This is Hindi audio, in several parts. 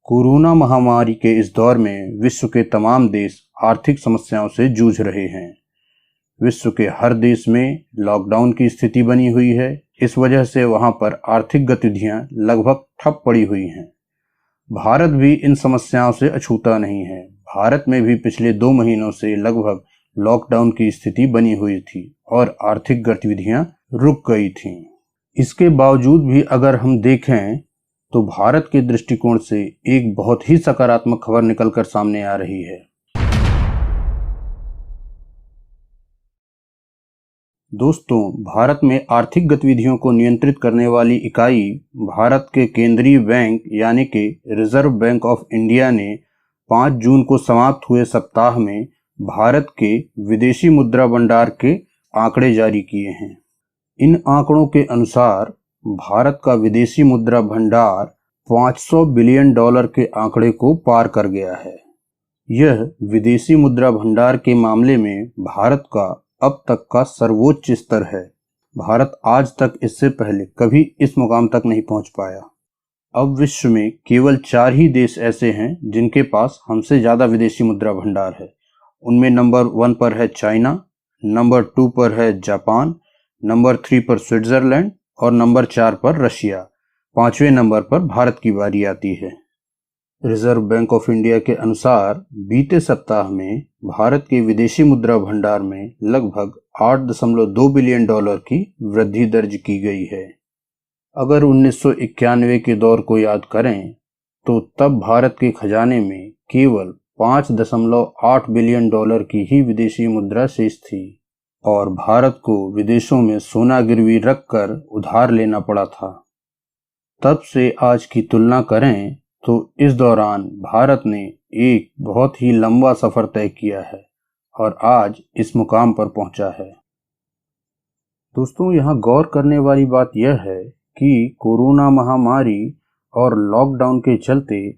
कोरोना महामारी के इस दौर में विश्व के तमाम देश आर्थिक समस्याओं से जूझ रहे हैं। विश्व के हर देश में लॉकडाउन की स्थिति बनी हुई है। इस वजह से वहां पर आर्थिक गतिविधियां लगभग ठप पड़ी हुई हैं। भारत भी इन समस्याओं से अछूता नहीं है। भारत में भी पिछले 2 महीनों से लगभग लॉकडाउन की स्थिति बनी हुई थी और आर्थिक गतिविधियां रुक गई थीं। इसके बावजूद भी अगर हम देखें तो भारत के दृष्टिकोण से एक बहुत ही सकारात्मक खबर निकलकर सामने आ रही है। दोस्तों, भारत में आर्थिक गतिविधियों को नियंत्रित करने वाली इकाई भारत के केंद्रीय बैंक यानी कि रिजर्व बैंक ऑफ इंडिया ने 5 जून को समाप्त हुए सप्ताह में भारत के विदेशी मुद्रा भंडार के आंकड़े जारी किए हैं। इन आंकड़ों के अनुसार भारत का विदेशी मुद्रा भंडार $500 बिलियन के आंकड़े को पार कर गया है। यह विदेशी मुद्रा भंडार के मामले में भारत का अब तक का सर्वोच्च स्तर है। भारत आज तक इससे पहले कभी इस मुकाम तक नहीं पहुंच पाया। अब विश्व में केवल 4 ही देश ऐसे हैं जिनके पास हमसे ज्यादा विदेशी मुद्रा भंडार है। उनमें नंबर 1 पर है चाइना, नंबर 2 पर है जापान, नंबर 3 पर स्विट्जरलैंड और नंबर 4 पर रशिया। 5वें नंबर पर भारत की बारी आती है। रिजर्व बैंक ऑफ इंडिया के अनुसार बीते सप्ताह में भारत के विदेशी मुद्रा भंडार में लगभग $8.2 बिलियन की वृद्धि दर्ज की गई है। अगर 1991 के दौर को याद करें तो तब भारत के खजाने में केवल $5.8 बिलियन की ही विदेशी मुद्रा शेष थी और भारत को विदेशों में सोना गिरवी रखकर उधार लेना पड़ा था। तब से आज की तुलना करें तो इस दौरान भारत ने एक बहुत ही लंबा सफर तय किया है और आज इस मुकाम पर पहुंचा है। दोस्तों, यहाँ गौर करने वाली बात यह है कि कोरोना महामारी और लॉकडाउन के चलते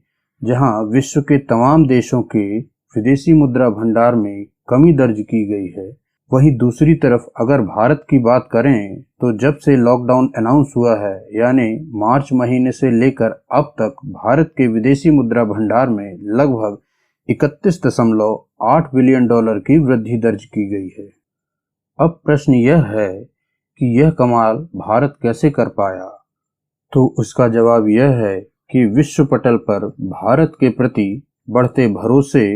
जहां विश्व के तमाम देशों के विदेशी मुद्रा भंडार में कमी दर्ज की गई है, वहीं दूसरी तरफ अगर भारत की बात करें तो जब से लॉकडाउन अनाउंस हुआ है यानी मार्च महीने से लेकर अब तक भारत के विदेशी मुद्रा भंडार में लगभग $31.8 बिलियन की वृद्धि दर्ज की गई है। अब प्रश्न यह है कि यह कमाल भारत कैसे कर पाया? तो उसका जवाब यह है कि विश्व पटल पर भारत के प्रति बढ़ते भरोसे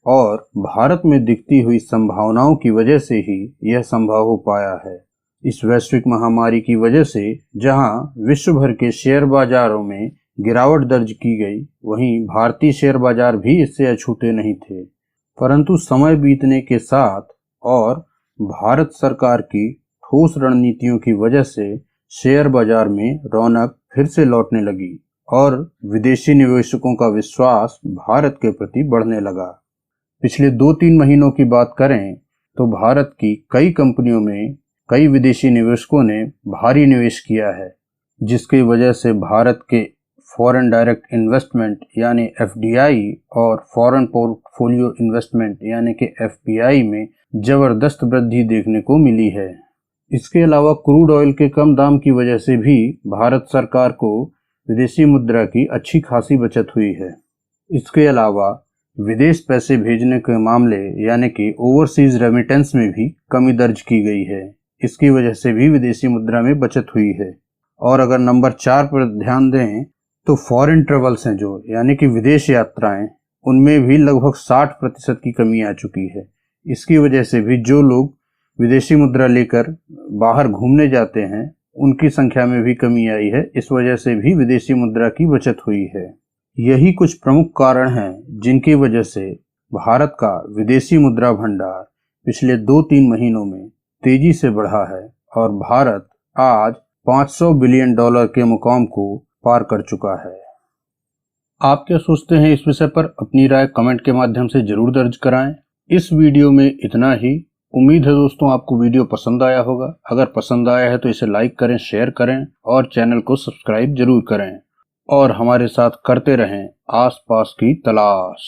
और भारत में दिखती हुई संभावनाओं की वजह से ही यह संभव हो पाया है। इस वैश्विक महामारी की वजह से जहां विश्व भर के शेयर बाजारों में गिरावट दर्ज की गई, वहीं भारतीय शेयर बाजार भी इससे अछूते नहीं थे। परंतु समय बीतने के साथ और भारत सरकार की ठोस रणनीतियों की वजह से शेयर बाजार में रौनक फिर से लौटने लगी और विदेशी निवेशकों का विश्वास भारत के प्रति बढ़ने लगा। पिछले 2-3 महीनों की बात करें तो भारत की कई कंपनियों में कई विदेशी निवेशकों ने भारी निवेश किया है, जिसकी वजह से भारत के फॉरेन डायरेक्ट इन्वेस्टमेंट यानी FDI और फॉरेन पोर्टफोलियो इन्वेस्टमेंट यानी कि FPI में जबरदस्त वृद्धि देखने को मिली है। इसके अलावा क्रूड ऑयल के कम दाम की वजह से भी भारत सरकार को विदेशी मुद्रा की अच्छी खासी बचत हुई है। इसके अलावा विदेश पैसे भेजने के मामले यानी कि ओवरसीज रेमिटेंस में भी कमी दर्ज की गई है। इसकी वजह से भी विदेशी मुद्रा में बचत हुई है। और अगर नंबर 4 पर ध्यान दें तो फॉरेन ट्रेवल्स हैं जो यानी कि विदेश यात्राएं, उनमें भी लगभग 60% की कमी आ चुकी है। इसकी वजह से भी जो लोग विदेशी मुद्रा लेकर बाहर घूमने जाते हैं, उनकी संख्या में भी कमी आई है। इस वजह से भी विदेशी मुद्रा की बचत हुई है। यही कुछ प्रमुख कारण हैं जिनकी वजह से भारत का विदेशी मुद्रा भंडार पिछले 2-3 महीनों में तेजी से बढ़ा है और भारत आज $500 बिलियन के मुकाम को पार कर चुका है। आप क्या सोचते हैं इस विषय पर? अपनी राय कमेंट के माध्यम से जरूर दर्ज कराएं। इस वीडियो में इतना ही। उम्मीद है दोस्तों आपको वीडियो पसंद आया होगा। अगर पसंद आया है तो इसे लाइक करें, शेयर करें और चैनल को सब्सक्राइब जरूर करें और हमारे साथ करते रहें आसपास की तलाश।